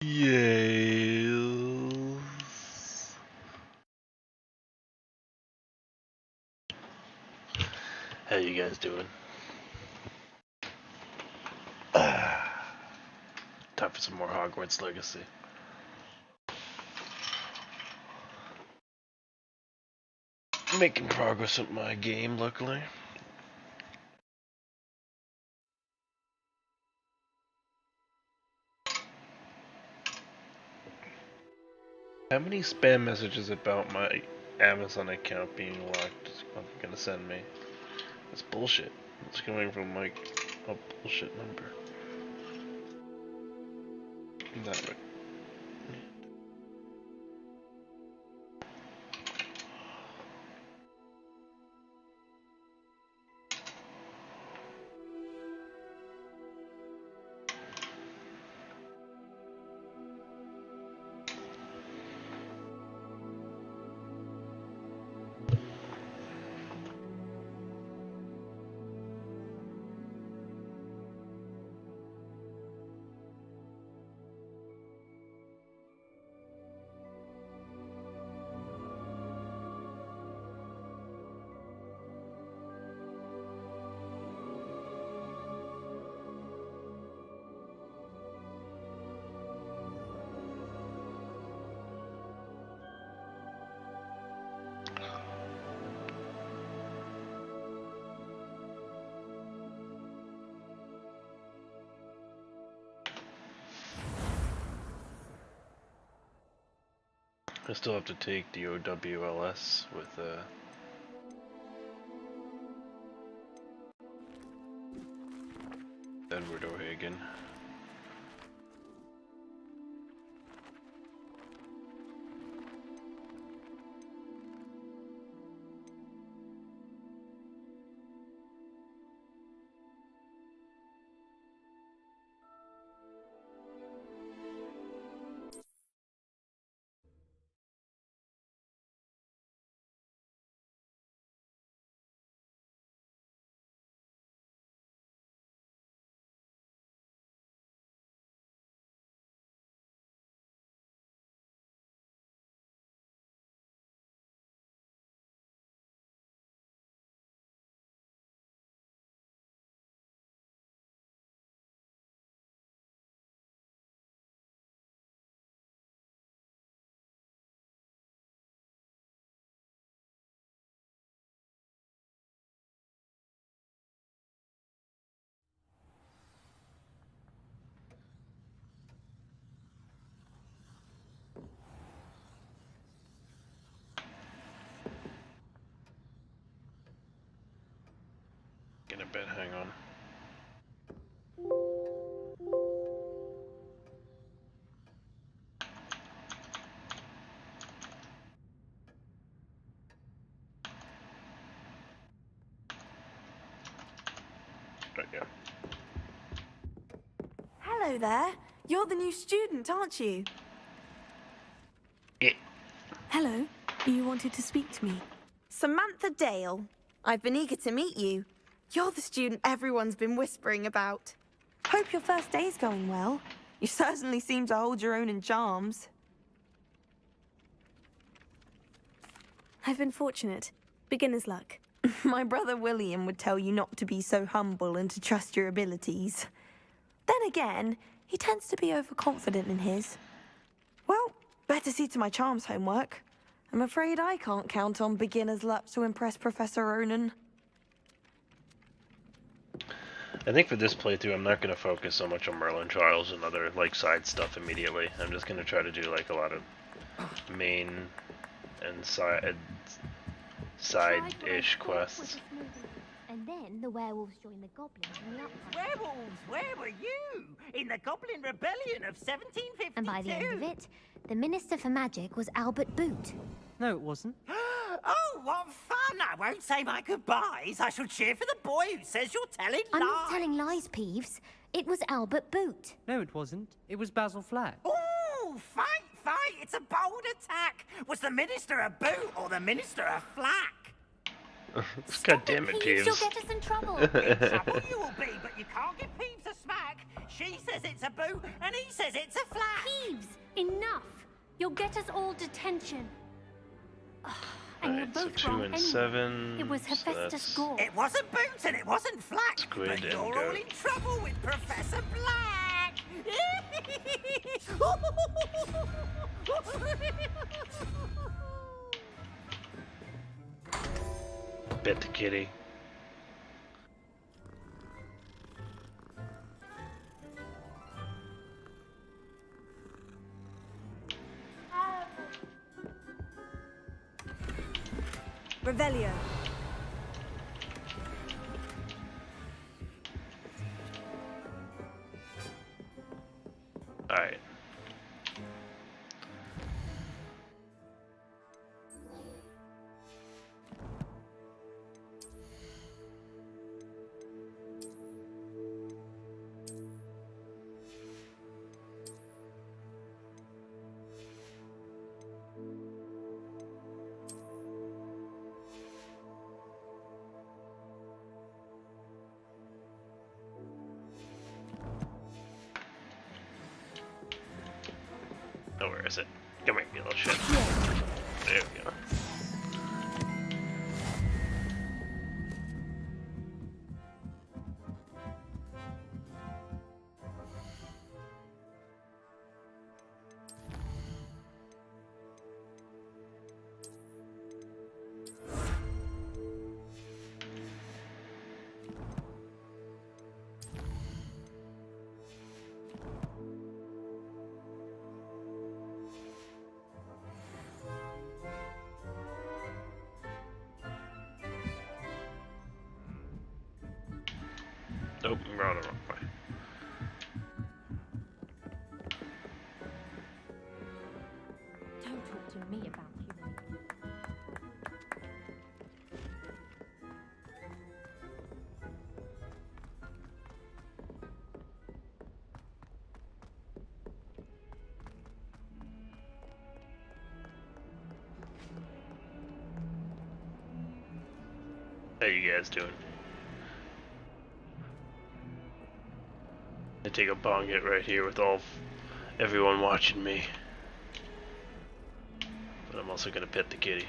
Yes. How you guys doing? Time for some more Hogwarts Legacy. Making progress with my game, luckily. How many spam messages about my Amazon account being locked is gonna send me? That's bullshit. It's coming from like a bullshit number. That right. I still have to take the OWLS with Edward O'Hagan. Get a bit, hang on. Right, yeah. Hello there. You're the new student, aren't you? Yeah. Hello. You wanted to speak to me? Samantha Dale. I've been eager to meet you. You're the student everyone's been whispering about. Hope your first day's going well. You certainly seem to hold your own in charms. I've been fortunate. Beginner's luck. My brother William would tell you not to be so humble and to trust your abilities. Then again, he tends to be overconfident in his. Well, better see to my charms homework. I'm afraid I can't count on beginner's luck to impress Professor Ronan. I think for this playthrough, I'm not going to focus so much on Merlin Trials and other like side stuff immediately. I'm just going to try to do like a lot of main and side-ish quests. And then the werewolves joined the goblins in the uprising. Werewolves, where were you? In the Goblin Rebellion of 1752. And by the end of it, the Minister for Magic was Albert Boot. No, it wasn't. Oh, what fun! I won't say my goodbyes. I shall cheer for the boy who says you're telling lies. I'm not telling lies, Peeves. It was Albert Boot. No, it wasn't. It was Basil Flack. Oh, fight! It's a bold attack. Was the Minister a boot or the Minister a flack? God damn it, Peeves, you'll Peeves. get us in trouble. In trouble you will be, but you can't give Peeves a smack. She says it's a boo, and he says it's a flat. Peeves, enough. You'll get us all detention. And you're Alright, so both 2 wrong and anyway. 7. It was so Hephaestus that's- Gore. It wasn't boots and it wasn't flack. Squid But and you're all goat. in trouble with Professor Black. Bet the kitty. Revelio. Alright. Oh, where is it? Come here, you little shit. There we go. Nope, we're on the wrong way. Don't talk to me about human. How you guys doing? I take a bong hit right here with everyone watching me. But I'm also gonna pet the kitty.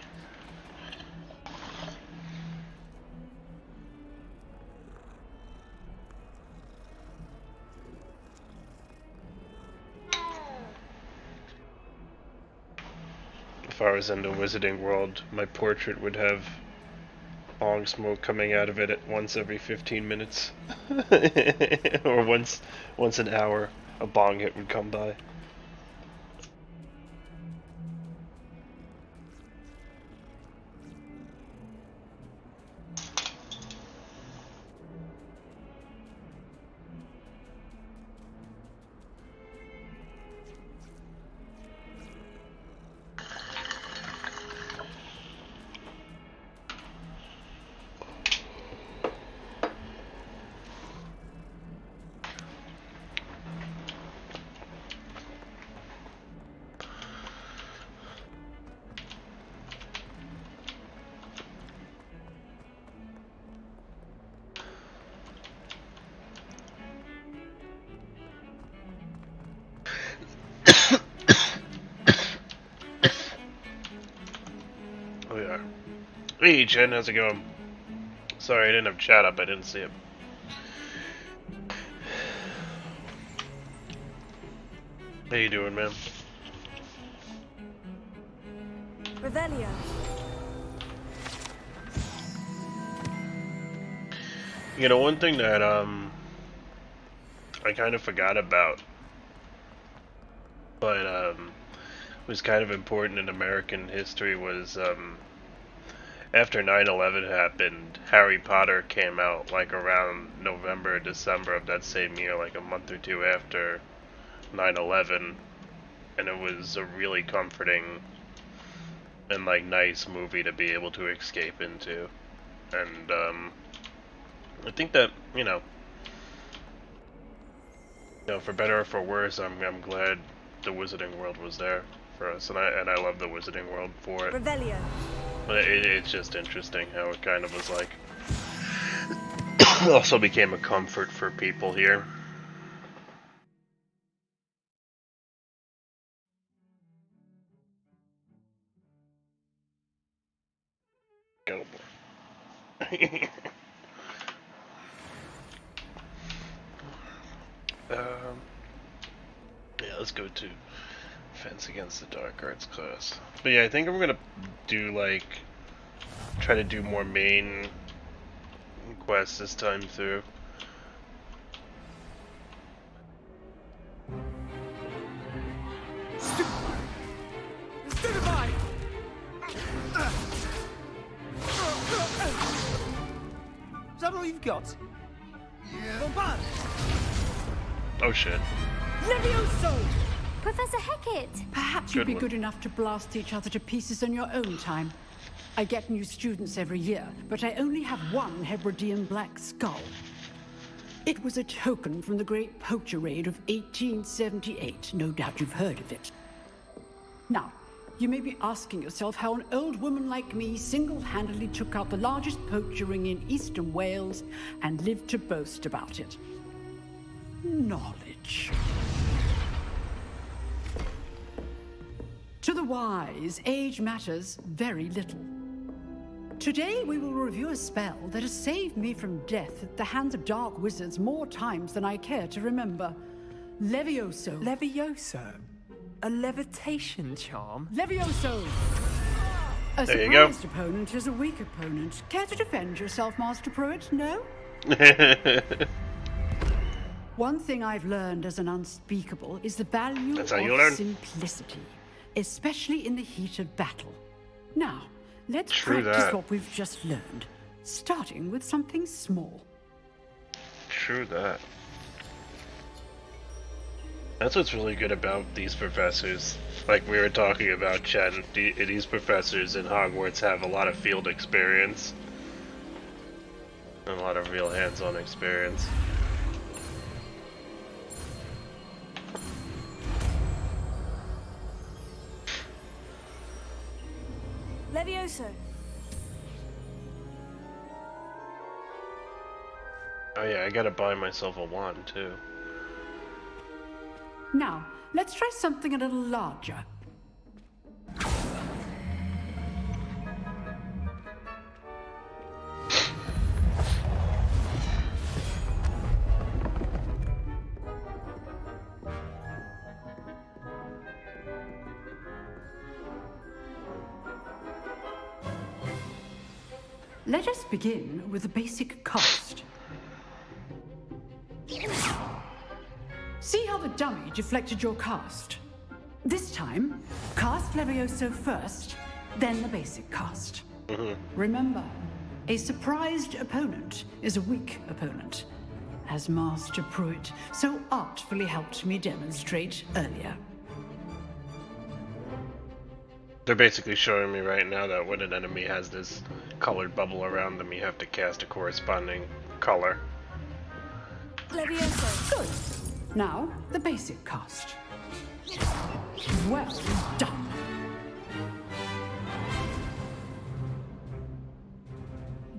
If I was in the Wizarding World, my portrait would have bong smoke coming out of it at once every 15 minutes. Or once an hour, a bong hit would come by. Oh yeah. Hey Jen, how's it going? Sorry, I didn't have chat up, I didn't see it. How you doing, man? Revelio. You know, one thing that I kind of forgot about, but was kind of important in American history was after 9/11 happened, Harry Potter came out like around November, December of that same year, like a month or two after 9/11, and it was a really comforting and like nice movie to be able to escape into, and I think that you know, for better or for worse, I'm glad the Wizarding World was there for us, and I love the Wizarding World for it. Revelio. But it's just interesting how it kind of was like also became a comfort for people here. Yeah, let's go to Defense Against the Dark Arts class. But yeah, I think I'm gonna do like try to do more main quests this time through. Stupefy! Is that all you've got? Yeah. Oh shit. Levioso! Professor Hecat! Perhaps Good you'd be one. good enough to blast each other to pieces in your own time. I get new students every year, but I only have one Hebridean black skull. It was a token from the Great Poacher Raid of 1878. No doubt you've heard of it. Now, you may be asking yourself how an old woman like me single-handedly took out the largest poacher ring in eastern Wales and lived to boast about it. Knowledge. To the wise, age matters very little. Today we will review a spell that has saved me from death at the hands of dark wizards more times than I care to remember. Levioso. Levioso? A levitation charm? Levioso! A There you go. surprised opponent is a weak opponent. Care to defend yourself, Master Pruitt? No? One thing I've learned as an unspeakable is the value That's of how you learn. simplicity, especially in the heat of battle. Now, let's True practice that. what we've just learned, starting with something small. True that. That's what's really good about these professors. Like we were talking about, Chen, these professors in Hogwarts have a lot of field experience. And a lot of real hands-on experience. Levioso. Oh yeah, I gotta buy myself a wand too. Now, let's try something a little larger. Let us begin with the basic cast. See how the dummy deflected your cast? This time, cast Levioso first, then the basic cast. Remember, a surprised opponent is a weak opponent, as Master Pruitt so artfully helped me demonstrate earlier. They're basically showing me right now that when an enemy has this colored bubble around them, you have to cast a corresponding color. Levioso. Good. Now, the basic cast. Well done.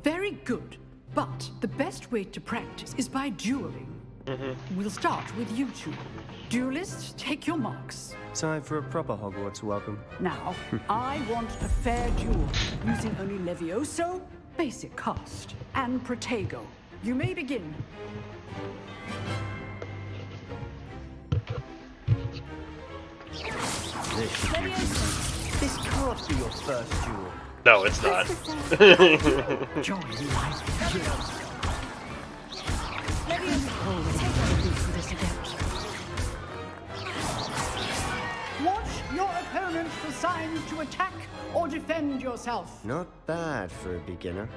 Very good. But the best way to practice is by dueling. We'll start with you two. Duelists, take your marks. Time for a proper Hogwarts welcome. Now, I want a fair duel, using only Levioso, basic cast, and Protego. You may begin. This can't be your first duel. No, it's not. Join my duel. Always ready for this adept. Watch your opponent for signs to attack or defend yourself. Not bad for a beginner.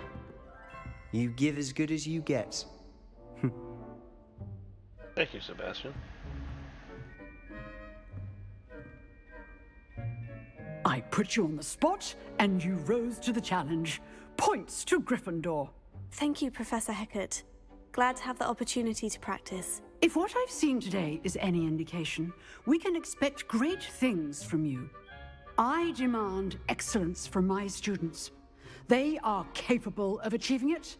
You give as good as you get. Thank you, Sebastian. I put you on the spot, and you rose to the challenge. Points to Gryffindor. Thank you, Professor Hecat. Glad to have the opportunity to practice. If what I've seen today is any indication, we can expect great things from you. I demand excellence from my students. They are capable of achieving it,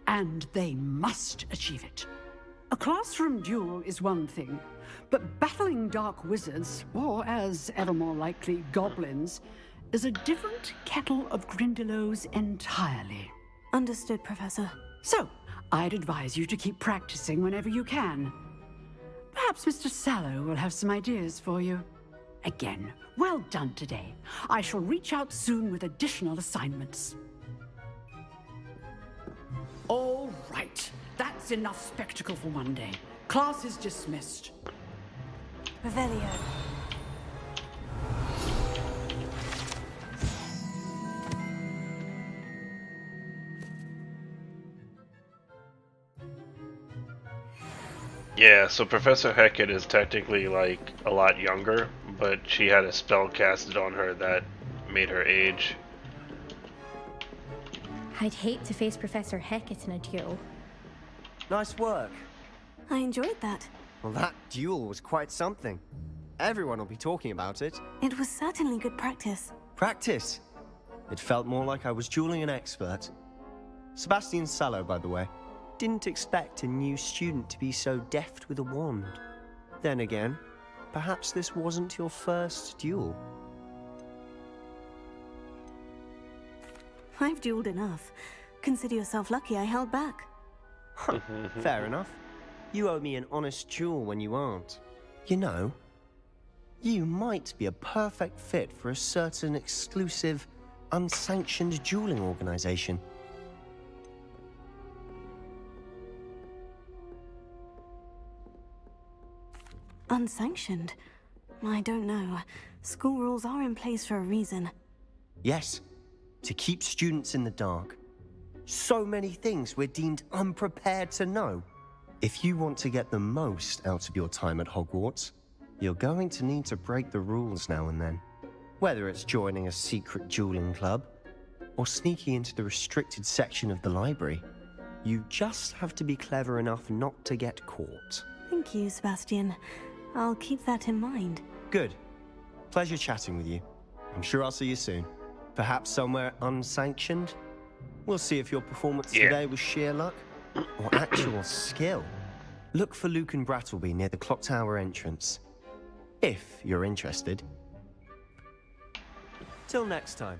and they must achieve it. A classroom duel is one thing, but battling dark wizards, or as ever more likely, goblins, is a different kettle of Grindylows entirely. Understood, Professor. So, I'd advise you to keep practicing whenever you can. Perhaps Mr. Sallow will have some ideas for you. Again, well done today. I shall reach out soon with additional assignments. All right. That's enough spectacle for one day. Class is dismissed. Revelio. Yeah, so Professor Hecat is technically like a lot younger, but she had a spell casted on her that made her age. I'd hate to face Professor Hecat in a duel. Nice work. I enjoyed that. Well, that duel was quite something. Everyone will be talking about it. It was certainly good practice. Practice. It felt more like I was dueling an expert. Sebastian Sallow, by the way. Didn't expect a new student to be so deft with a wand. Then again, perhaps this wasn't your first duel. I've dueled enough. Consider yourself lucky I held back. Fair enough. You owe me an honest duel when you aren't. You know, you might be a perfect fit for a certain exclusive, unsanctioned dueling organization. Unsanctioned? I don't know. School rules are in place for a reason. Yes, to keep students in the dark. So many things we're deemed unprepared to know. If you want to get the most out of your time at Hogwarts, you're going to need to break the rules now and then. Whether it's joining a secret dueling club, or sneaking into the restricted section of the library, you just have to be clever enough not to get caught. Thank you, Sebastian. I'll keep that in mind. Good. Pleasure chatting with you. I'm sure I'll see you soon. Perhaps somewhere unsanctioned? We'll see if your performance today was sheer luck or actual skill. Look for Luke and Brattleby near the clock tower entrance. If you're interested. Till next time.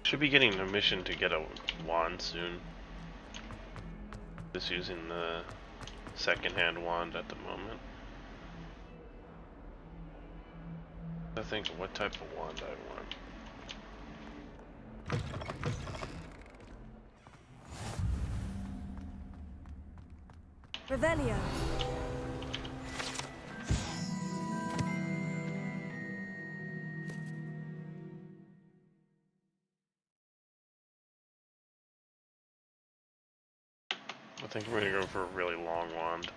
Should be getting a mission to get a wand soon. Just using the second-hand wand at the moment. I think what type of wand I want. Revelio. I think we're gonna go for a really long wand.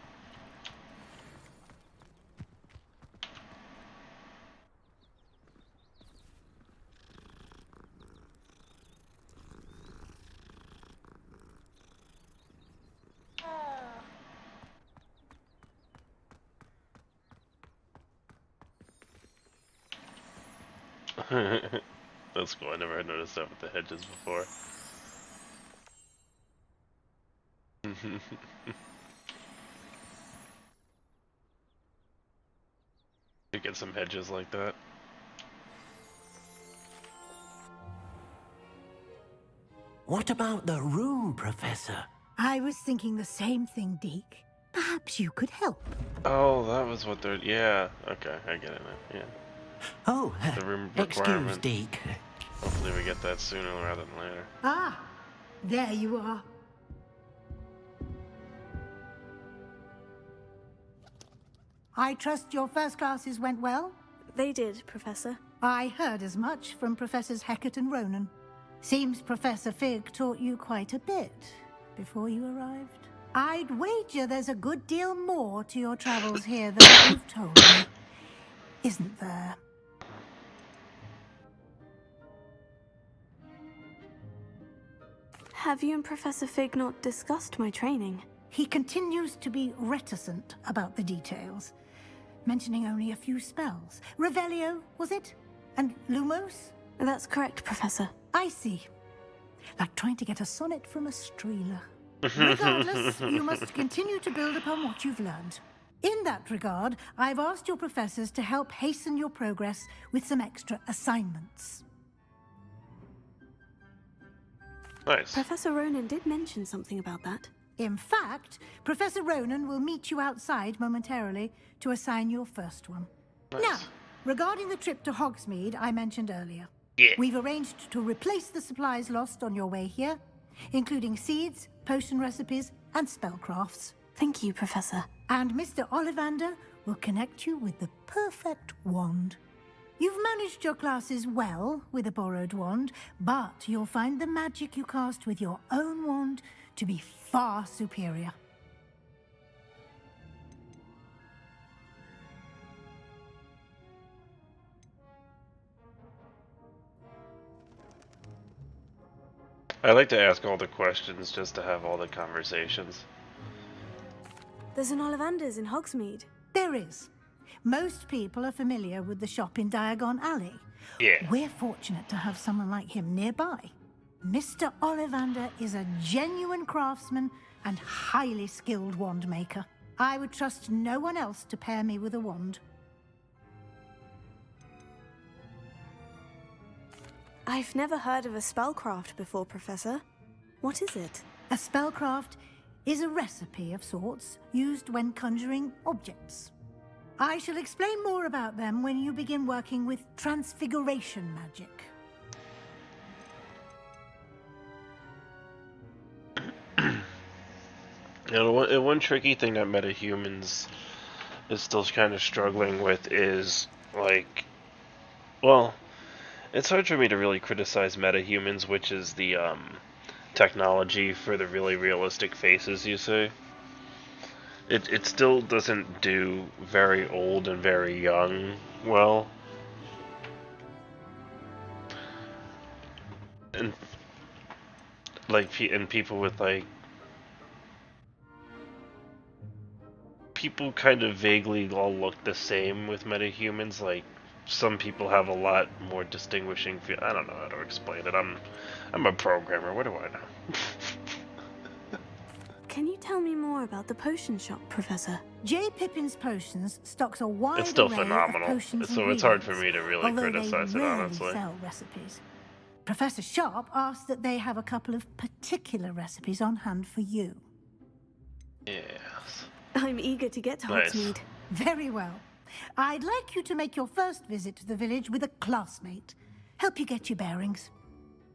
That's cool. I never had noticed that with the hedges before. You get some hedges like that. What about the room, Professor? I was thinking the same thing, Deke. Perhaps you could help. Oh, that was what they're. Yeah. Okay, I get it now. Yeah. Oh, The room excuse, requirement. Deke. Hopefully, we get that sooner rather than later. Ah, there you are. I trust your first classes went well? They did, Professor. I heard as much from Professors Hecat and Ronan. Seems Professor Fig taught you quite a bit before you arrived. I'd wager there's a good deal more to your travels here than what you've told me. Isn't there? Have you and Professor Fig not discussed my training? He continues to be reticent about the details, mentioning only a few spells. Revelio, was it? And Lumos? That's correct, Professor. I see. Like trying to get a sonnet from a streeler. Regardless, you must continue to build upon what you've learned. In that regard, I've asked your professors to help hasten your progress with some extra assignments. Nice. Professor Ronan did mention something about that. In fact, Professor Ronan will meet you outside momentarily to assign your first one. Nice. Now, regarding the trip to Hogsmeade I mentioned earlier. Yeah. We've arranged to replace the supplies lost on your way here, including seeds, potion recipes, and spellcrafts. Thank you, Professor. And Mr. Ollivander will connect you with the perfect wand. You've managed your classes well with a borrowed wand, but you'll find the magic you cast with your own wand to be far superior. I like to ask all the questions just to have all the conversations. There's an Ollivander's in Hogsmeade. There is. Most people are familiar with the shop in Diagon Alley. Yeah. We're fortunate to have someone like him nearby. Mr. Ollivander is a genuine craftsman and highly skilled wand maker. I would trust no one else to pair me with a wand. I've never heard of a spellcraft before, Professor. What is it? A spellcraft is a recipe of sorts used when conjuring objects. I shall explain more about them when you begin working with transfiguration magic. You know, one tricky thing that metahumans is still kind of struggling with is, like, well, it's hard for me to really criticize metahumans, which is the technology for the really realistic faces you see. It still doesn't do very old and very young well. And like people with like people kind of vaguely all look the same with metahumans. Like some people have a lot more distinguishing I don't know how to explain it. I'm a programmer. What do I know? Can you tell me more about the potion shop, Professor? J. Pippin's Potions stocks a wide It's still array phenomenal, of potions so and it's hard for ingredients, me to really although criticize they it, rarely honestly. sell recipes. Professor Sharp asked that they have a couple of particular recipes on hand for you. Yes. I'm eager to get to Nice. Hogsmeade. Very well. I'd like you to make your first visit to the village with a classmate. Help you get your bearings.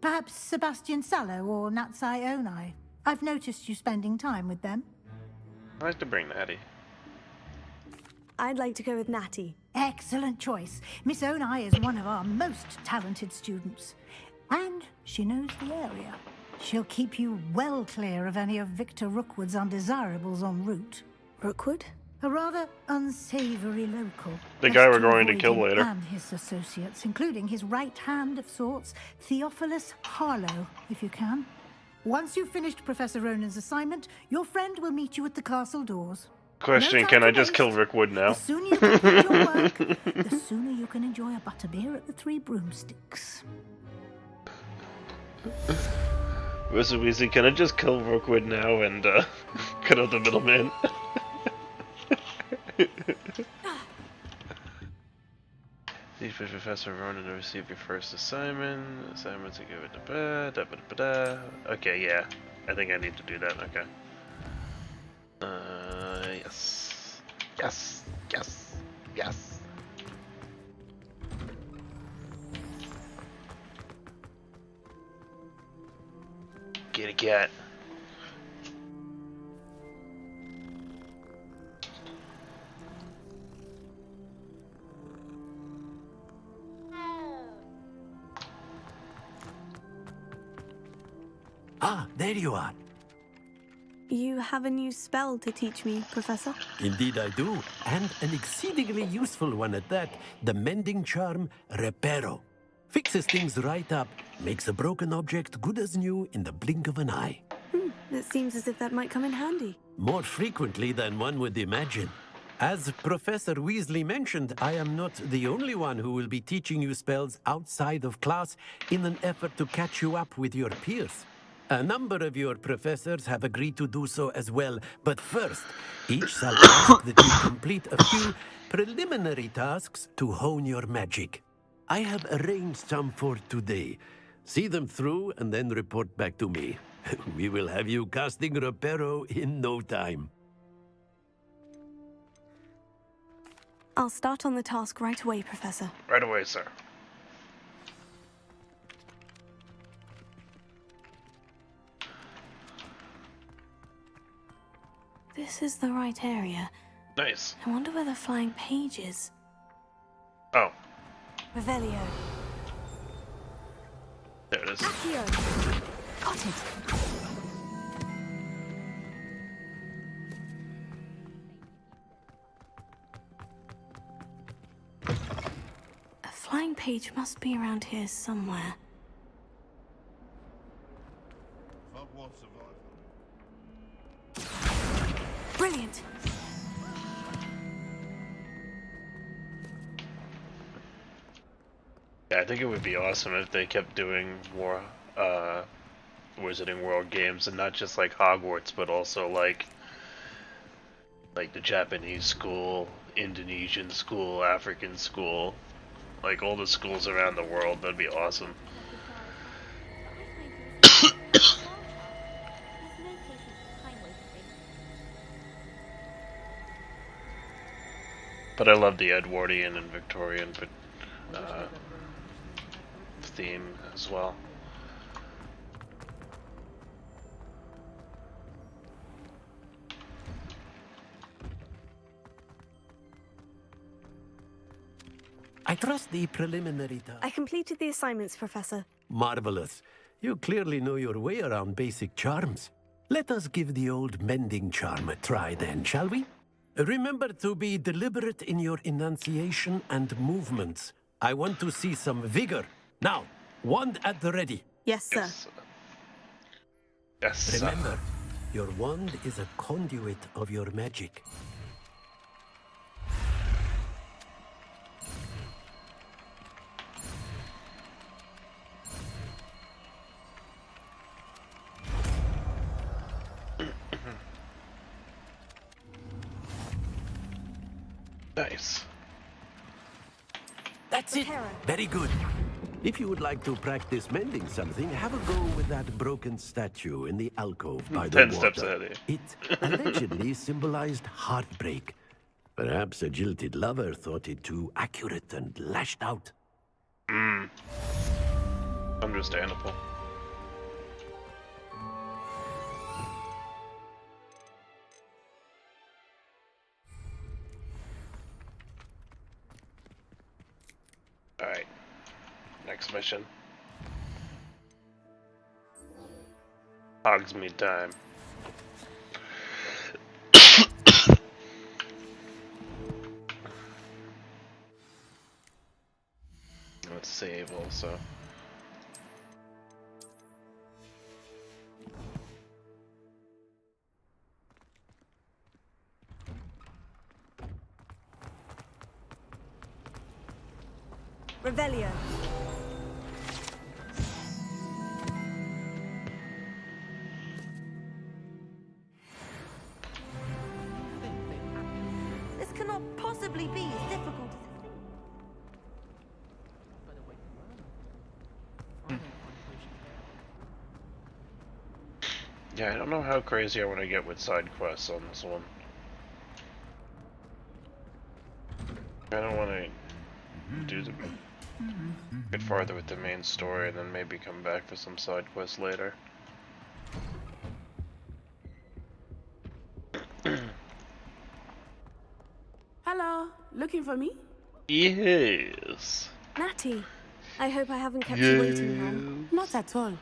Perhaps Sebastian Sallow or Natsai Onai. I've noticed you spending time with them. I like to bring Natty. I'd like to go with Natty. Excellent choice. Miss Onai is one of our most talented students. And she knows the area. She'll keep you well clear of any of Victor Rookwood's undesirables en route. Rookwood? A rather unsavory local. The Best guy we're going to avoid kill him later. And his associates, including his right hand of sorts, Theophilus Harlow, if you can. Once you've finished Professor Ronan's assignment, your friend will meet you at the castle doors. Question, No can time I to just kill waste. Rickwood The now? sooner you complete your work, the sooner you can enjoy a butterbeer at the Three Broomsticks. Wizzy Weezy, can I just kill Rookwood now and cut out the middleman? Need Professor Ronan to receive your first assignment. Assignment to give it to bed. Da, ba, da, ba, da. Okay, yeah. I think I need to do that. Okay. Yes. Yes. Yes. Yes. Get a cat. Ah, there you are. You have a new spell to teach me, Professor? Indeed I do, and an exceedingly useful one at that. The mending charm, Reparo. Fixes things right up, makes a broken object good as new in the blink of an eye. It seems as if that might come in handy. More frequently than one would imagine. As Professor Weasley mentioned, I am not the only one who will be teaching you spells outside of class in an effort to catch you up with your peers. A number of your professors have agreed to do so as well, but first, each shall ask that you complete a few preliminary tasks to hone your magic. I have arranged some for today. See them through and then report back to me. We will have you casting Reparo in no time. I'll start on the task right away, Professor. Right away, sir. This is the right area. Nice. I wonder where the flying page is. Oh, Revelio. there it is. Accio. Got it. A flying page must be around here somewhere. Brilliant. Yeah, I think it would be awesome if they kept doing more Wizarding World games, and not just like Hogwarts, but also like the Japanese school, Indonesian school, African school, like all the schools around the world. That'd be awesome. But I love the Edwardian and Victorian theme as well. I trust the preliminary task. I completed the assignments, Professor. Marvelous. You clearly know your way around basic charms. Let us give the old mending charm a try then, shall we? Remember to be deliberate in your enunciation and movements. I want to see some vigor. Now, wand at the ready. Yes, sir. Yes, sir. Remember, your wand is a conduit of your magic. Nice. That's it. Very good. If you would like to practice mending something, have a go with that broken statue in the alcove by the 10 water. steps ahead of you. It allegedly symbolized heartbreak. Perhaps a jilted lover thought it too accurate and lashed out. Understandable. Alright. Next mission. Hogsmeade time. Let's save also. Revelio. This cannot possibly be as difficult as it Yeah, I don't know how crazy I want to get with side quests on this one. I don't want to get farther with the main story and then maybe come back for some side quests later. Hello, looking for me? Yes. Natty, I hope I haven't kept you waiting long. Not at all.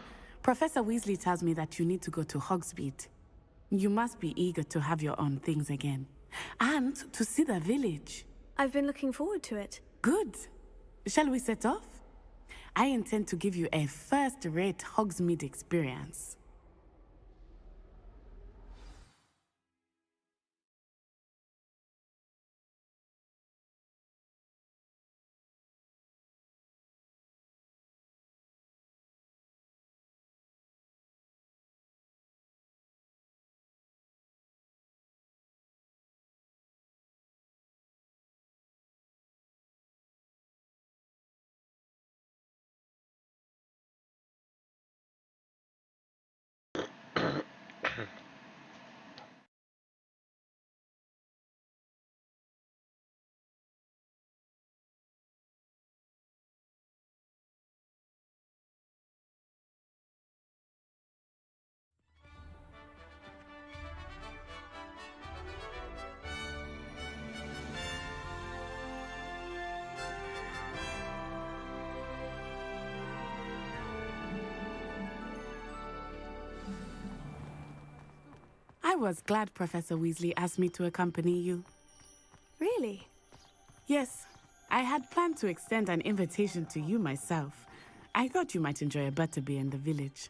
Professor Weasley tells me that you need to go to Hogsmeade. You must be eager to have your own things again. And to see the village. I've been looking forward to it. Good. Shall we set off? I intend to give you a first-rate Hogsmeade experience. I was glad Professor Weasley asked me to accompany you. Really? Yes, I had planned to extend an invitation to you myself. I thought you might enjoy a butterbeer in the village.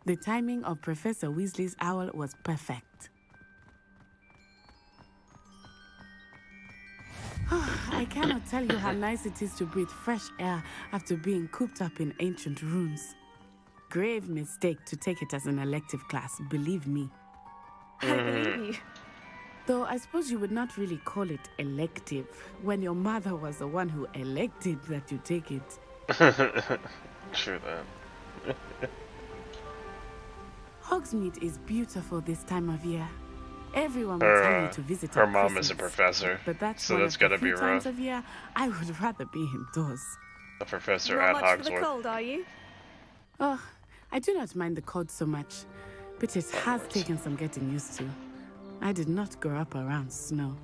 The timing of Professor Weasley's owl was perfect. I cannot tell you how nice it is to breathe fresh air after being cooped up in ancient rooms. Grave mistake to take it as an elective class, believe me. I believe you. Though I suppose you would not really call it elective when your mother was the one who elected that you take it. True that. Hogsmeade is beautiful this time of year. Everyone will tell you to visit her at mom Christmas, is a professor, but that's so one that's of the gotta be few times rough. of year I would rather be indoors. A professor Not at much for the Hogwarts. cold, are you? Oh, I do not mind the cold so much, but it has taken some getting used to. I did not grow up around snow.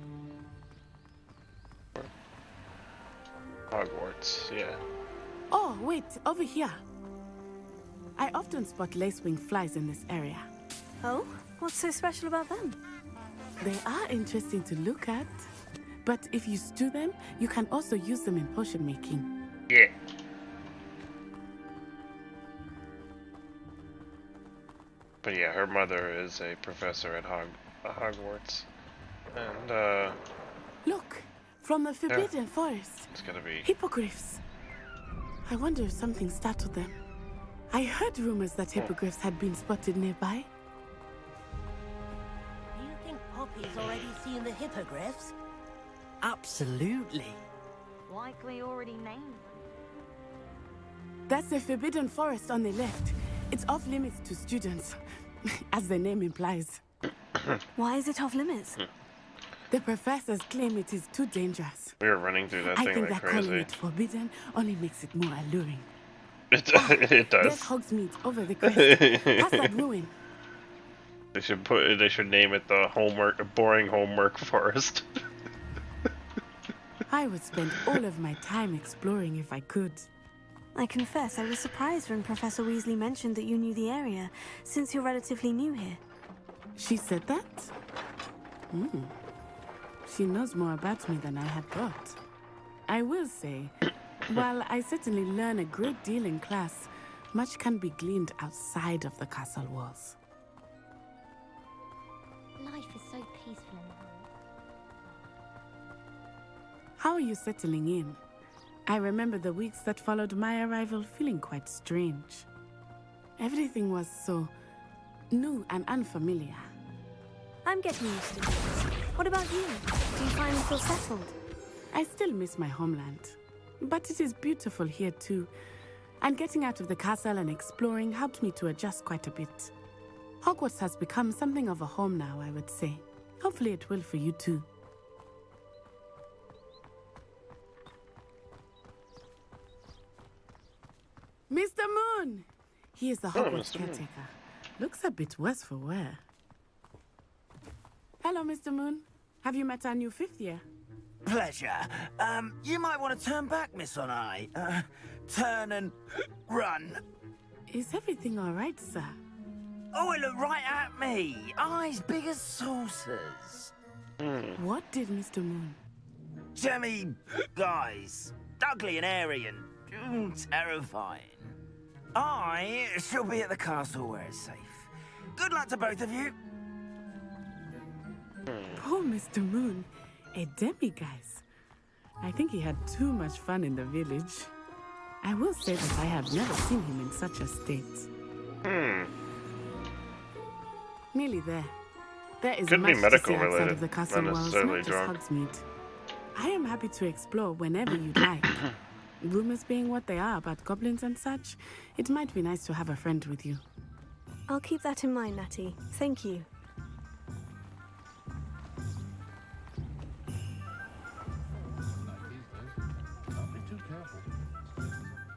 Hogwarts, yeah. Oh, wait, over here. I often spot lacewing flies in this area. Oh? What's so special about them? They are interesting to look at, but if you stew them, you can also use them in potion making. Yeah. But yeah, her mother is a professor at Hogwarts. And, Look, from the Forbidden Forest. it's gonna be... Hippogriffs. I wonder if something startled them. I heard rumors that hippogriffs had been spotted nearby. Do you think Poppy's already seen the hippogriffs? Absolutely. Likely already named. That's the Forbidden Forest on the left. It's off limits to students, as the name implies. Why is it off limits? The professors claim it is too dangerous. We were running through that I thing think like that calling crazy. it forbidden only makes it more alluring. It There's does. Hogsmeade over the crest. Past that ruin. They should name it the boring homework forest. I would spend all of my time exploring if I could. I confess I was surprised when Professor Weasley mentioned that you knew the area, since you're relatively new here. She said that? She knows more about me than I had thought. I will say, while I certainly learn a great deal in class, much can be gleaned outside of the castle walls. Life is so peaceful in the hall. How are you settling in? I remember the weeks that followed my arrival feeling quite strange. Everything was so new and unfamiliar. I'm getting used to it. What about you? Do you finally feel settled? I still miss my homeland, but it is beautiful here too. And getting out of the castle and exploring helped me to adjust quite a bit. Hogwarts has become something of a home now, I would say. Hopefully it will for you too. Mr. Moon! He is the Hogwarts caretaker. Looks a bit worse for wear. Hello, Mr. Moon. Have you met our new fifth year? Pleasure. You might want to turn back, Miss On Eye. Turn and run. Is everything all right, sir? Oh, it looked right at me. Eyes big as saucers. What did Mr. Moon? Jemmy guys. Ugly and airy and terrifying. I shall be at the castle where it's safe. Good luck to both of you. Poor Mr. Moon. A demiguise. I think he had too much fun in the village. I will say that I have never seen him in such a state. Nearly there. There is Could be much medical to see outside related, of the castle not walls, necessarily not just drunk. Hogsmeade. I am happy to explore whenever you'd like. Rumors being what they are about goblins and such, it might be nice to have a friend with you. I'll keep that in mind, Natty. Thank you.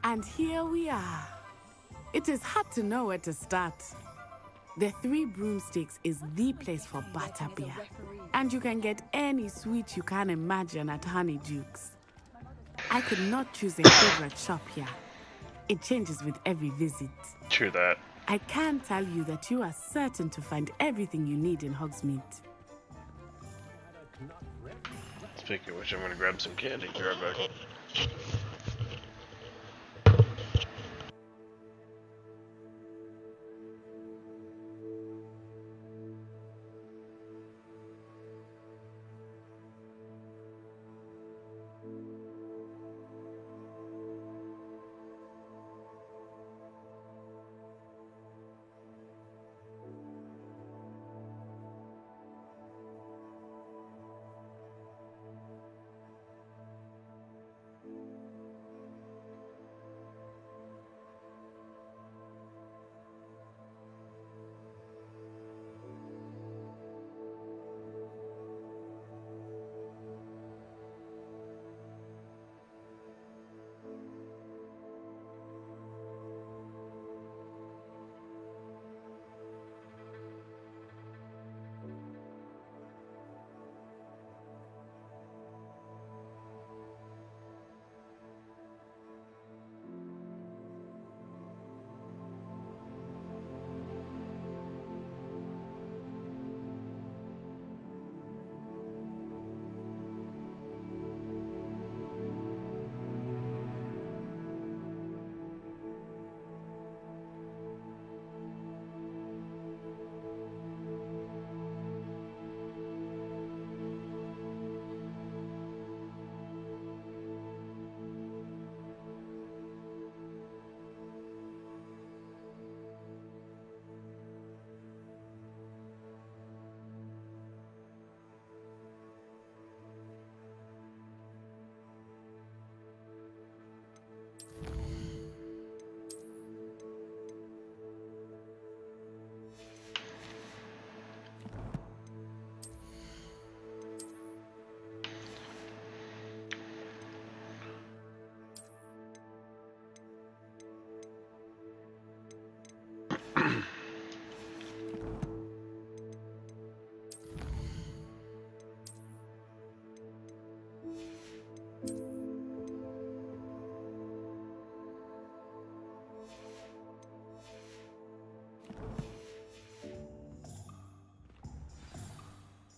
And here we are. It is hard to know where to start. The Three Broomsticks is the place for butterbeer. And you can get any sweet you can imagine at Honeydukes. I could not choose a favorite shop here. It changes with every visit. True that. I can tell you that you are certain to find everything you need in Hogsmeade. Speaking of which, I'm gonna grab some candy. Be right back.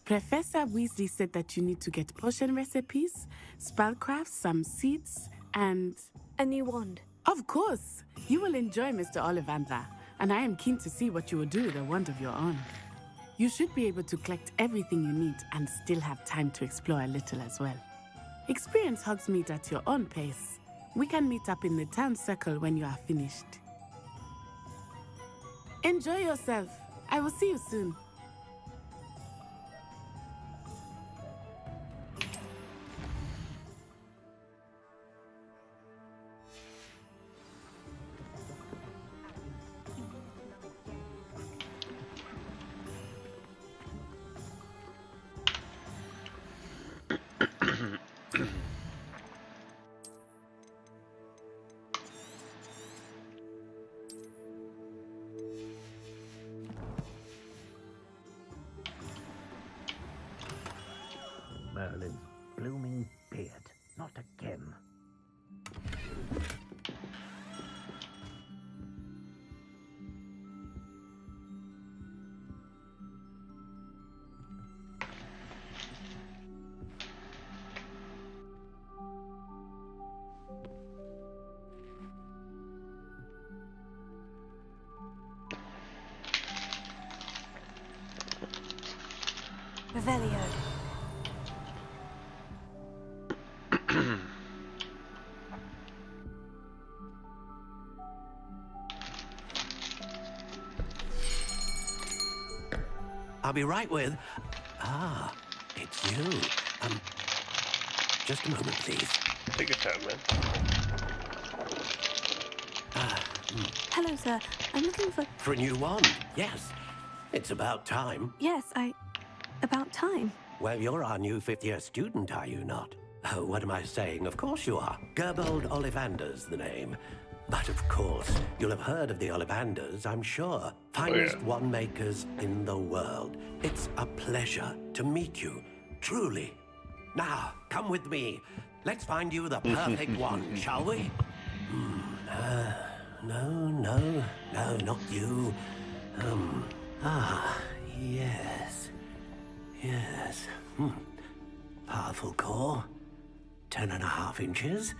Professor Weasley said that you need to get potion recipes, spellcrafts, some seeds, and... a new wand. Of course! You will enjoy Mr. Ollivander, and I am keen to see what you will do with a wand of your own. You should be able to collect everything you need and still have time to explore a little as well. Experience Hogsmeade at your own pace. We can meet up in the town circle when you are finished. Enjoy yourself. I will see you soon. Revelio. I'll be right with... Ah, it's you. Just a moment, please. Take your time, man. Hello, sir. I'm looking for... For a new wand, yes. It's about time. Yes, about time. Well, you're our new fifth-year student, are you not? Oh, what am I saying? Of course you are. Gerbold Ollivander's the name. But of course, you'll have heard of the Ollivanders, I'm sure. Finest wand makers in the world. It's a pleasure to meet you, truly. Now, come with me. Let's find you the perfect wand, shall we? No, not you. Yes. Powerful core. 10.5 inches.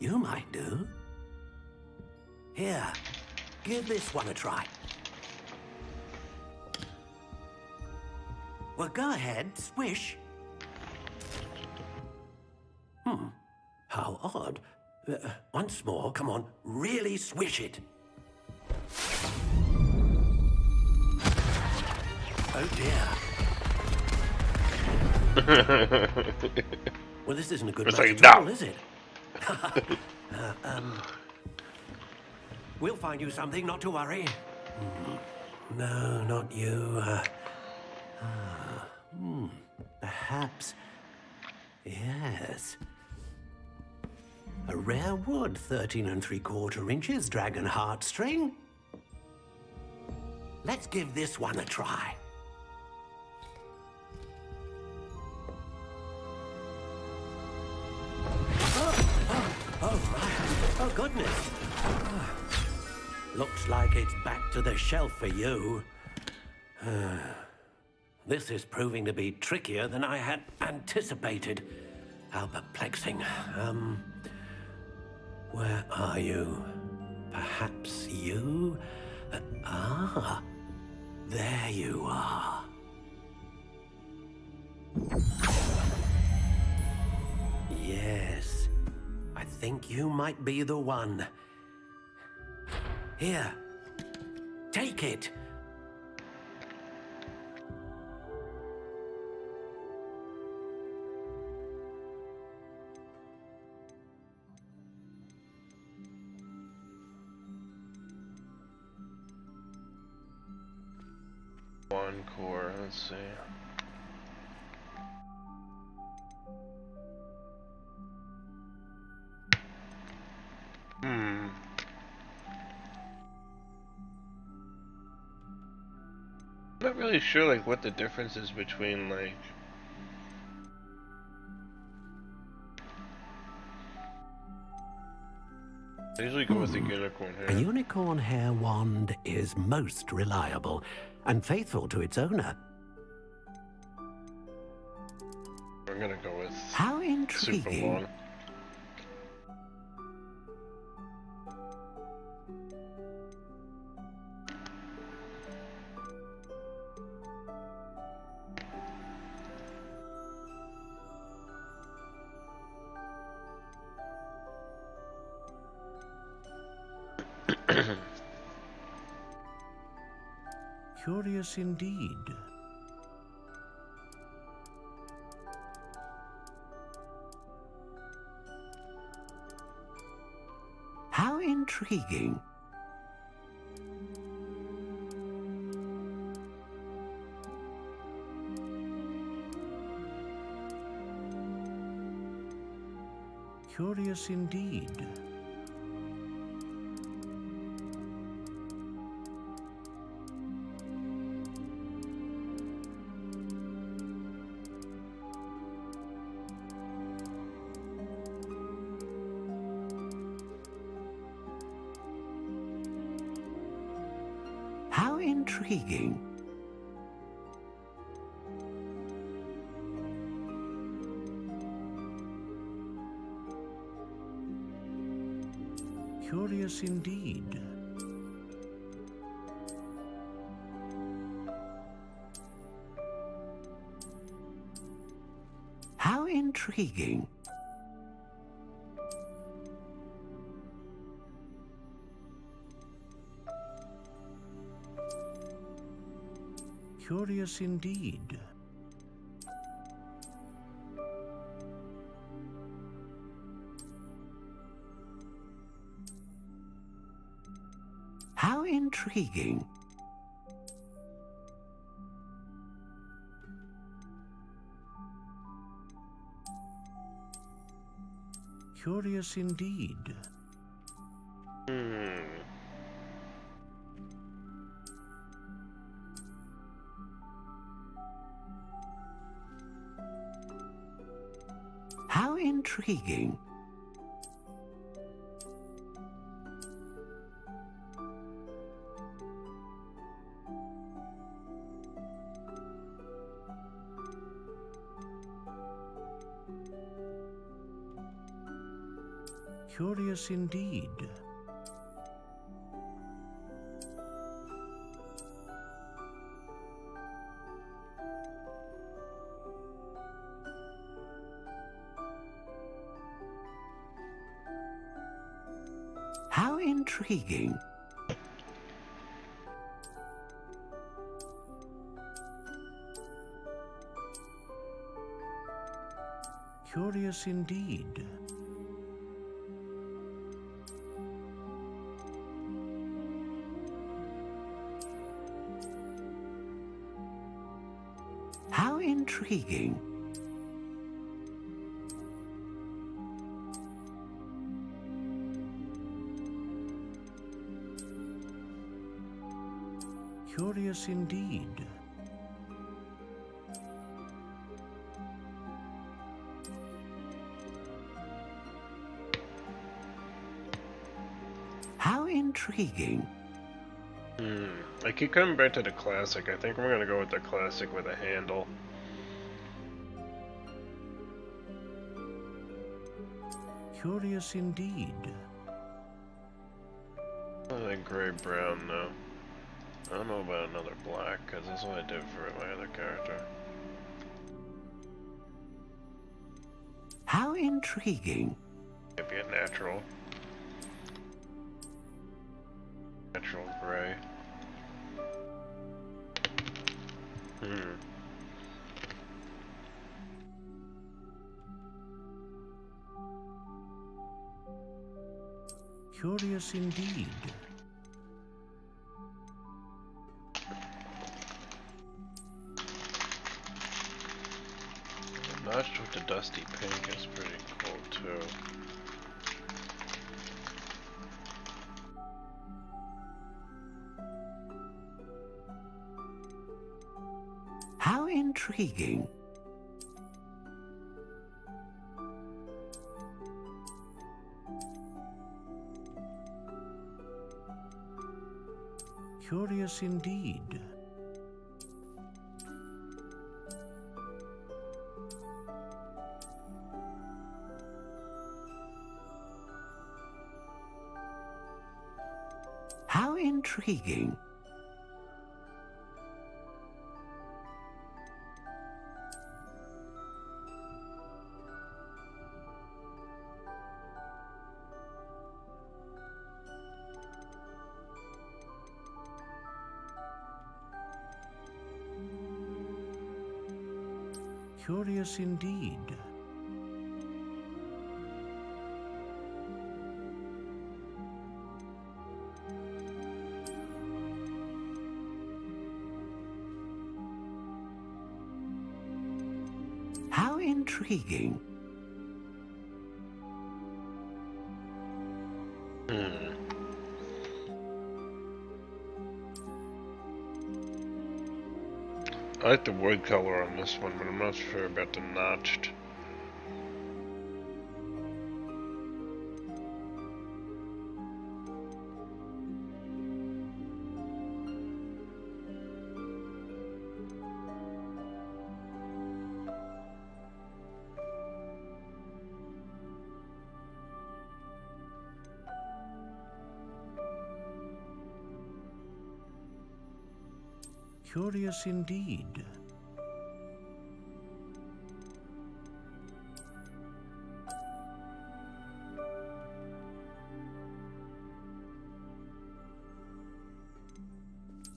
You might do. Here, give this one a try. Well, go ahead, swish. How odd. Once more, come on, really swish it. Oh dear. Well, this isn't a good match at all, is it? We'll find you something, not to worry. No, not you. Perhaps. Yes. A rare wood, 13 3/4 inches, dragon heartstring. Let's give this one a try. Oh my. Oh, goodness. Looks like it's back to the shelf for you. This is proving to be trickier than I had anticipated. How perplexing. Where are you? Perhaps you? There you are. Yes, I think you might be the one. Here, take it. One core, let's see. I'm not really sure like what the difference is between like I usually go with the unicorn hair. A unicorn hair wand is most reliable and faithful to its owner. I'm gonna go with how intriguing. Super long. Curious indeed. How intriguing. Curious indeed. How intriguing. Curious indeed. intriguing. Curious indeed. How intriguing. Curious indeed. How intriguing. Curious indeed. How intriguing. Curious indeed. How intriguing. Curious indeed. How intriguing. I keep coming back to the classic. I think we're gonna go with the classic with a handle. Curious indeed. I think gray brown though. I don't know about another black, because that's what I did for my other character. How intriguing. It'd be a natural. Natural gray. Curious indeed. Notched with the dusty pink is pretty cool too. How intriguing. Curious indeed. How intriguing. Curious indeed. How intriguing. I like the wood color on this one, but I'm not sure about the notched. Curious indeed.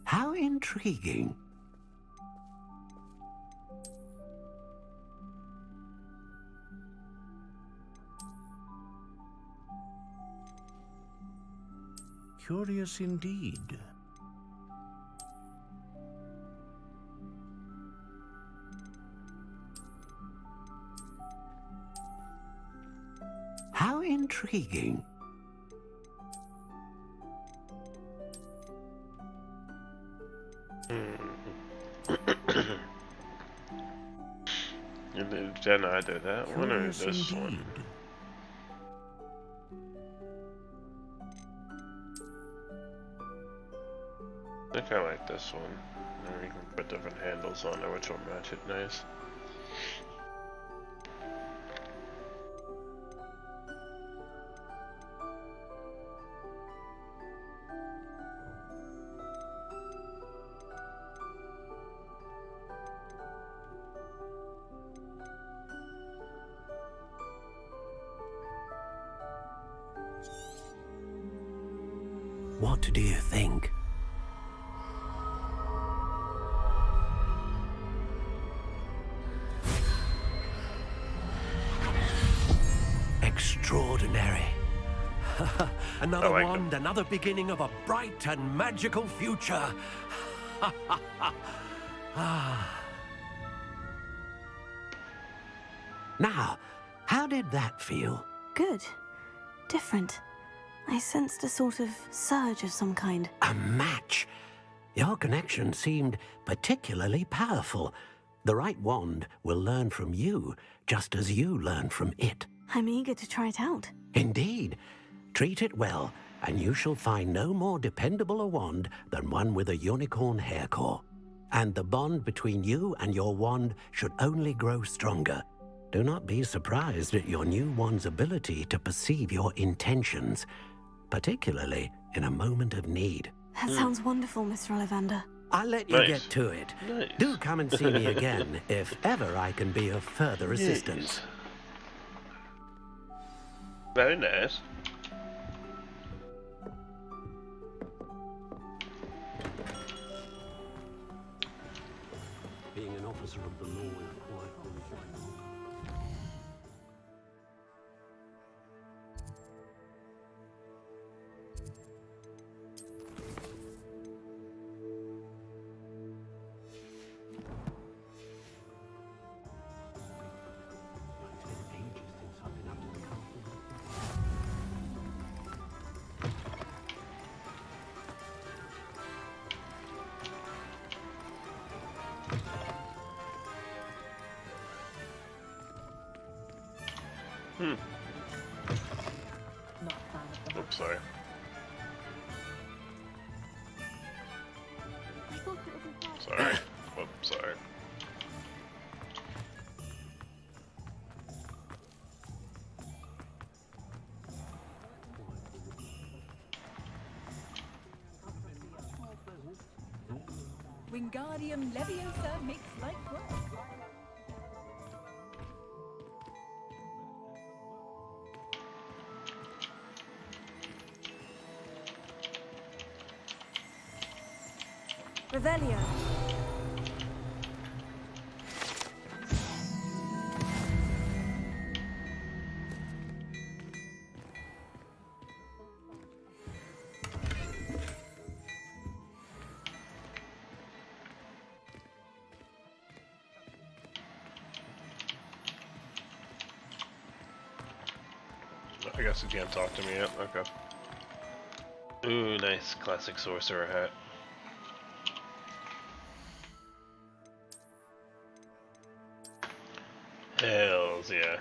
How intriguing. Curious indeed. How intriguing. And then either that one or Curious this indeed. one. I think I like this one. And you can put different handles on there, which will match it nice. What do you think? Extraordinary. Another like wand, another beginning of a bright and magical future. Now, how did that feel? Good. Different. I sensed a sort of surge of some kind. A match. Your connection seemed particularly powerful. The right wand will learn from you, just as you learn from it. I'm eager to try it out. Indeed. Treat it well, and you shall find no more dependable a wand than one with a unicorn hair core. And the bond between you and your wand should only grow stronger. Do not be surprised at your new wand's ability to perceive your intentions, particularly in a moment of need. That sounds wonderful, Mr. Ollivander. I'll let you Nice. get to it. Nice. Do come and see me again if ever I can be of further assistance. Very nice. Being an officer of the law is quite Oops, sorry. Sorry. Oops, sorry. Wingardium Leviosa makes light work. Revelio. I guess you can't talk to me yet. Okay. Ooh, nice classic sorcerer hat. Hells yeah.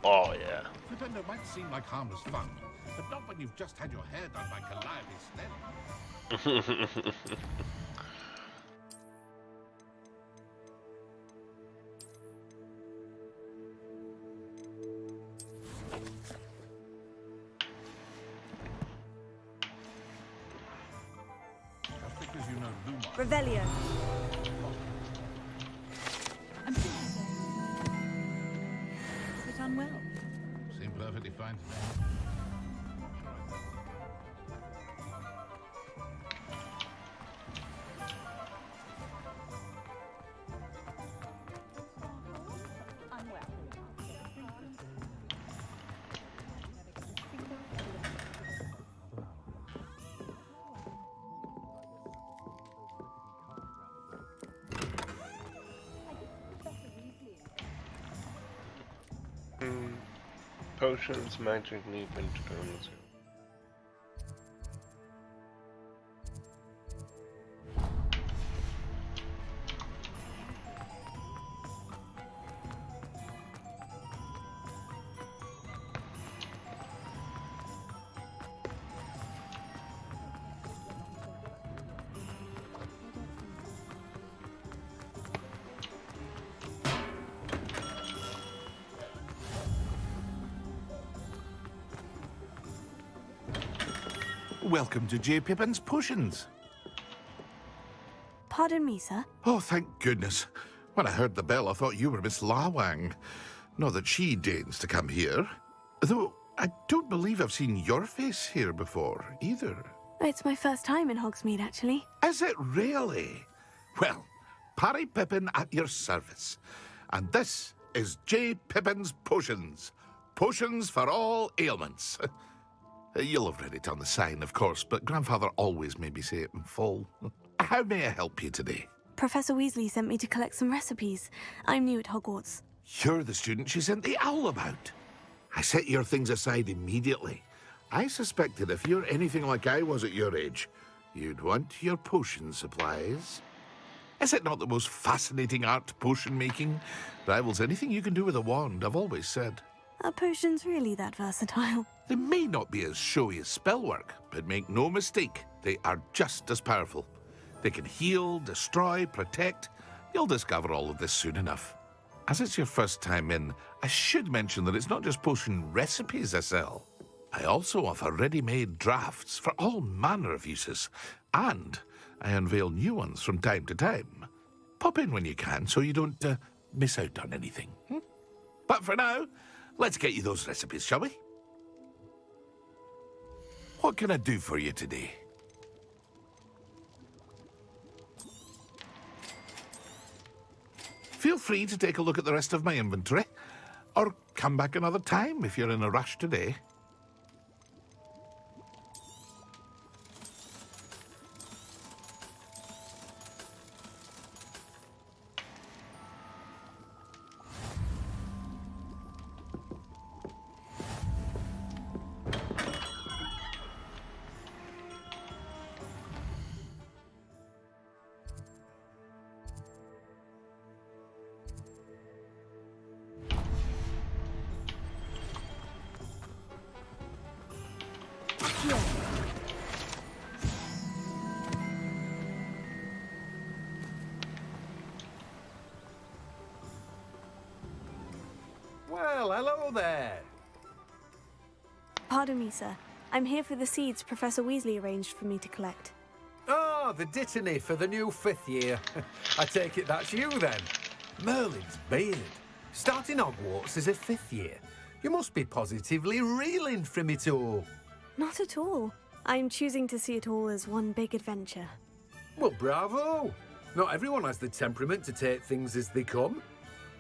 Oh yeah. Pretender might seem like harmless fun, but not when you've just had your hair done by Calliope Snell. Just because you know Lumos. Revelio. I'm feeling a bit unwell. Seem perfectly fine to me. Potions, magic leap, and diplomacy. Welcome to J. Pippin's Potions. Pardon me, sir. Oh, thank goodness. When I heard the bell, I thought you were Miss Lawang. Not that she deigns to come here. Though, I don't believe I've seen your face here before, either. It's my first time in Hogsmeade, actually. Is it really? Well, Parry Pippin at your service. And this is J. Pippin's Potions. Potions for all ailments. You'll have read it on the sign, of course, but Grandfather always made me say it in full. How may I help you today? Professor Weasley sent me to collect some recipes. I'm new at Hogwarts. You're the student she sent the owl about. I set your things aside immediately. I suspected if you're anything like I was at your age, you'd want your potion supplies. Is it not the most fascinating art, potion making? Rivals anything you can do with a wand, I've always said. Are potions really that versatile? They may not be as showy as spellwork, but make no mistake, they are just as powerful. They can heal, destroy, protect. You'll discover all of this soon enough. As it's your first time in, I should mention that it's not just potion recipes I sell. I also offer ready-made drafts for all manner of uses, and I unveil new ones from time to time. Pop in when you can so you don't miss out on anything. But for now, let's get you those recipes, shall we? What can I do for you today? Feel free to take a look at the rest of my inventory, or come back another time if you're in a rush today. Well, hello there. Pardon me, sir. I'm here for the seeds Professor Weasley arranged for me to collect. Oh, the dittany for the new 5th year. I take it that's you then. Merlin's beard. Starting Hogwarts as a 5th year. You must be positively reeling from it all. Not at all. I'm choosing to see it all as one big adventure. Well, bravo. Not everyone has the temperament to take things as they come.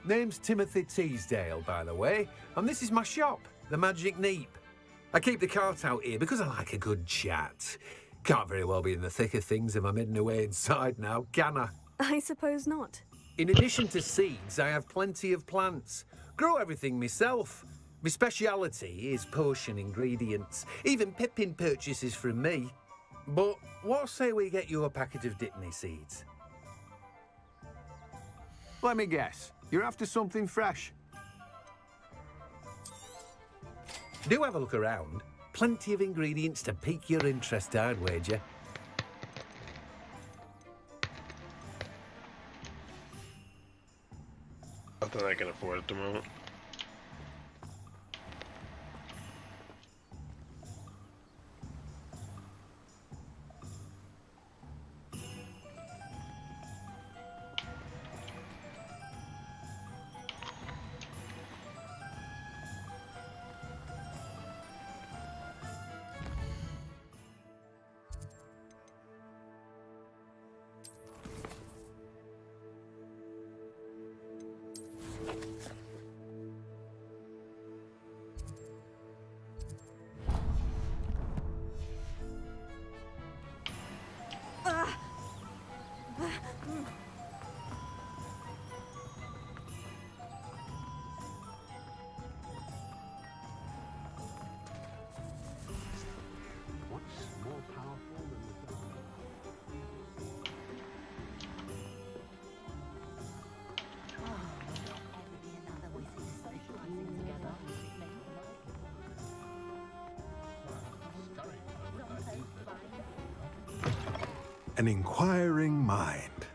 Name's Timothy Teasdale, by the way, and this is my shop, the Magic Neep. I keep the cart out here because I like a good chat. Can't very well be in the thick of things if I'm hidden away inside now, can I? I suppose not. In addition to seeds, I have plenty of plants. Grow everything myself. My speciality is potion ingredients. Even Pippin purchases from me. But what say we get you a packet of Dittany seeds? Let me guess. You're after something fresh. Do have a look around. Plenty of ingredients to pique your interest, I'd wager. Nothing I can afford at the moment. an inquiring mind.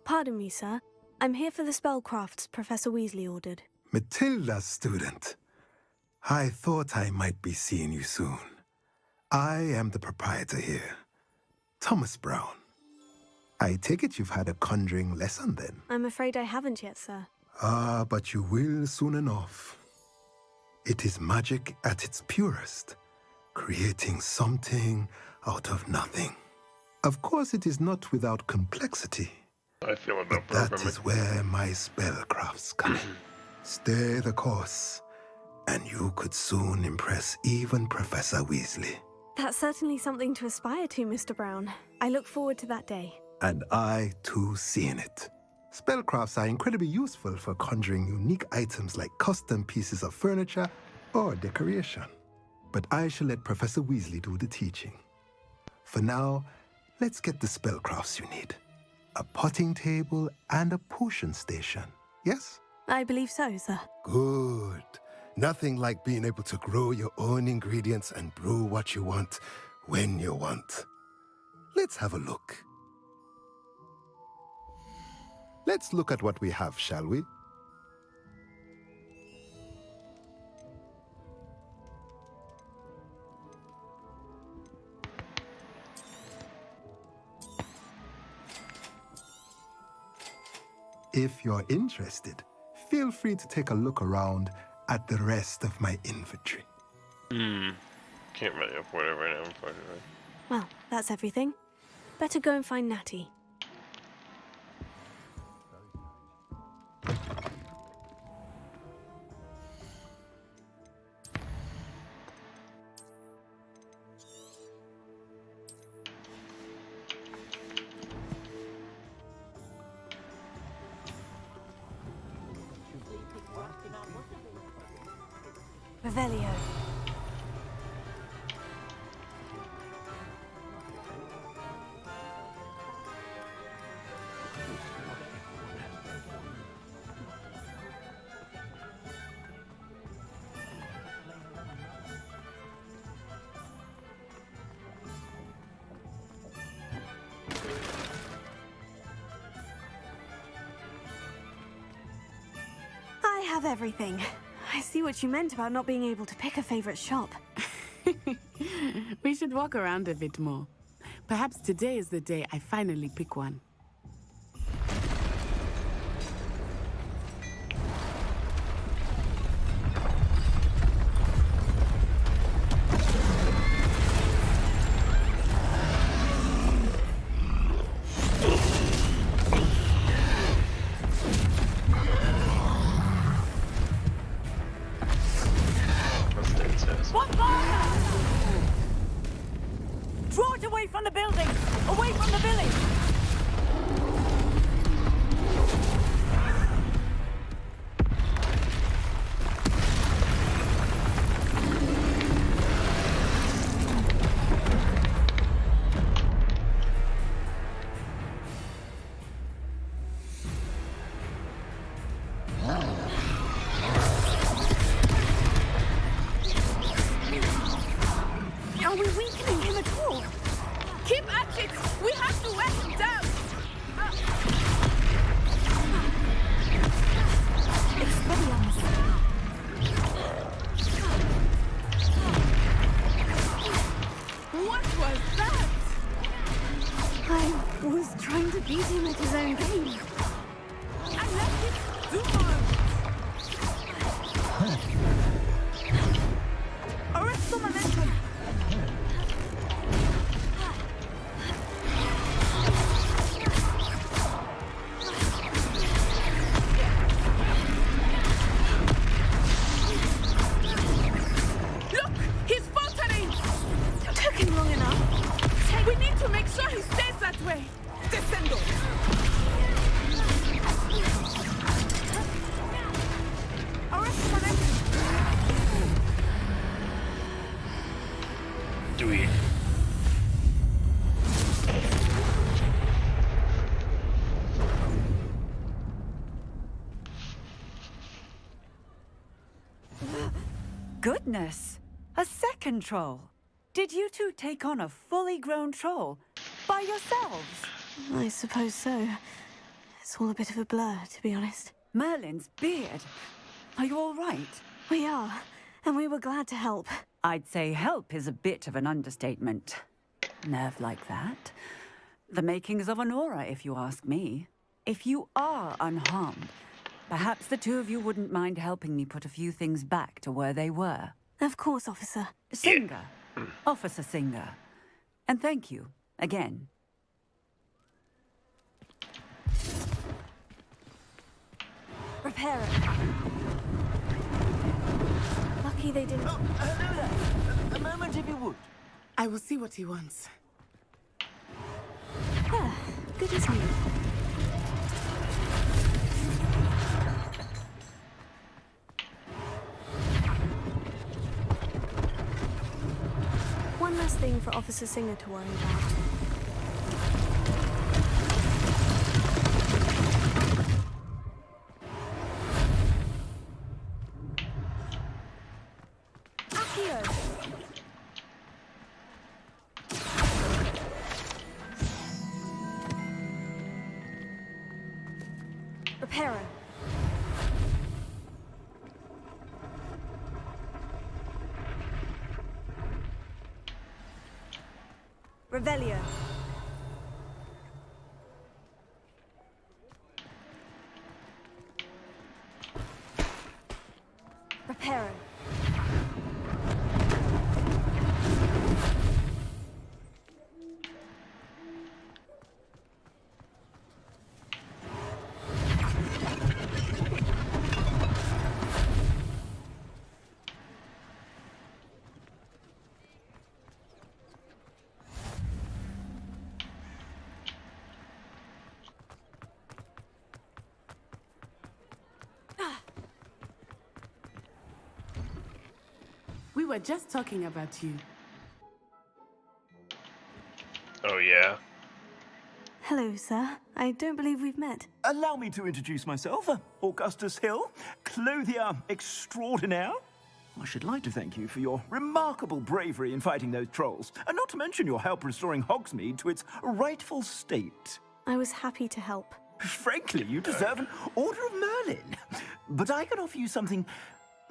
Pardon me, sir. I'm here for the spellcrafts Professor Weasley ordered. Matilda's student. I thought I might be seeing you soon. I am the proprietor here, Thomas Brown. I take it you've had a conjuring lesson then? I'm afraid I haven't yet, sir. Ah, but you will soon enough. It is magic at its purest, creating something out of nothing. Of course, it is not without complexity. I feel about but that is where my spellcrafts come in. Stay the course, and you could soon impress even Professor Weasley. That's certainly something to aspire to, Mr. Brown. I look forward to that day. And I, too, seeing it. Spellcrafts are incredibly useful for conjuring unique items like custom pieces of furniture or decoration. But I shall let Professor Weasley do the teaching. For now, let's get the spellcrafts you need. A potting table and a potion station, yes? I believe so, sir. Good. Nothing like being able to grow your own ingredients and brew what you want when you want. Let's have a look. Let's look at what we have, shall we? If you're interested, feel free to take a look around at the rest of my inventory. Can't really afford it right now, unfortunately. Well, that's everything. Better go and find Natty. Revelio. I have everything. I see what you meant about not being able to pick a favorite shop. We should walk around a bit more. Perhaps today is the day I finally pick one. What fire? Draw it away from the building! Away from the village! Are we weakening him at all? Keep at it! We have to wear him down! What was that? I was trying to beat him at his own game. I left it do more! Arrest the momentum! Look! He's faltering! Took him long enough. We need to make sure he stays that way! Descendo! Arrest the momentum! Do we? Goodness! A second troll. Did you two take on a fully grown troll? By yourselves? I suppose so. It's all a bit of a blur, to be honest. Merlin's beard. Are you all right? We are, and we were glad to help. I'd say help is a bit of an understatement. Nerve like that. The makings of an aura, if you ask me. If you are unharmed, perhaps the two of you wouldn't mind helping me put a few things back to where they were. Of course, officer. Singer. Officer Singer. And thank you, again. Repair it. Lucky they didn't... Oh, hello there. A moment if you would. I will see what he wants. Ah, good as new. One less thing for Officer Singer to worry about. Accio! Reparo. Revelio. Reparo. We were just talking about you. Oh, yeah? Hello, sir. I don't believe we've met. Allow me to introduce myself, Augustus Hill, clothier extraordinaire. I should like to thank you for your remarkable bravery in fighting those trolls, and not to mention your help restoring Hogsmeade to its rightful state. I was happy to help. Frankly, you deserve an Order of Merlin. But I can offer you something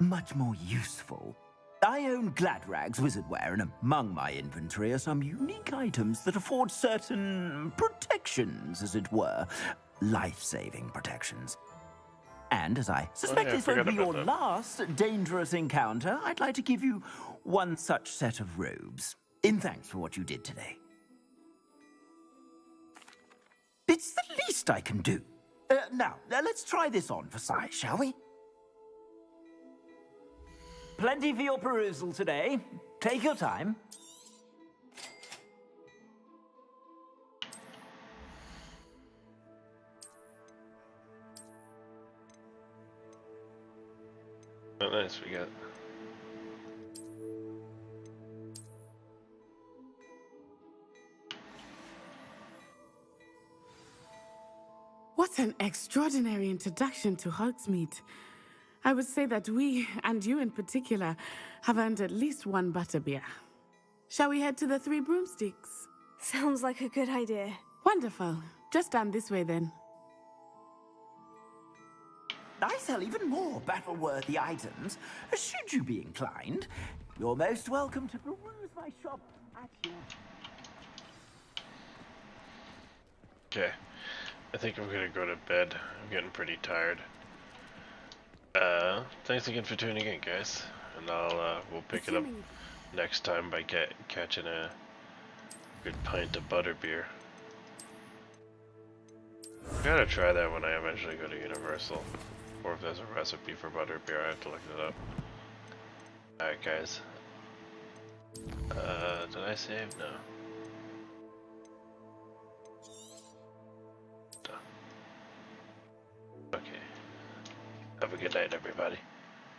much more useful. I own Gladrag's wizardware, and among my inventory are some unique items that afford certain protections, as it were. Life-saving protections. And as I suspect this won't be your last dangerous encounter, I'd like to give you one such set of robes, in thanks for what you did today. It's the least I can do. Now, let's try this on for size, shall we? Plenty for your perusal today. Take your time. Oh, nice, we got... What an extraordinary introduction to Hogsmeade. I would say that we, and you in particular, have earned at least one butterbeer. Shall we head to the Three Broomsticks? Sounds like a good idea. Wonderful. Just down this way then. I sell even more battle-worthy items. Should you be inclined, you're most welcome to peruse my shop at your... Okay. I think I'm gonna go to bed. I'm getting pretty tired. Thanks again for tuning in, guys. And we'll pick it up next time by catching a good pint of butterbeer. I gotta try that when I eventually go to Universal. Or if there's a recipe for butterbeer, I have to look it up. Alright, guys. Did I save? No. Okay. Have a good night, everybody.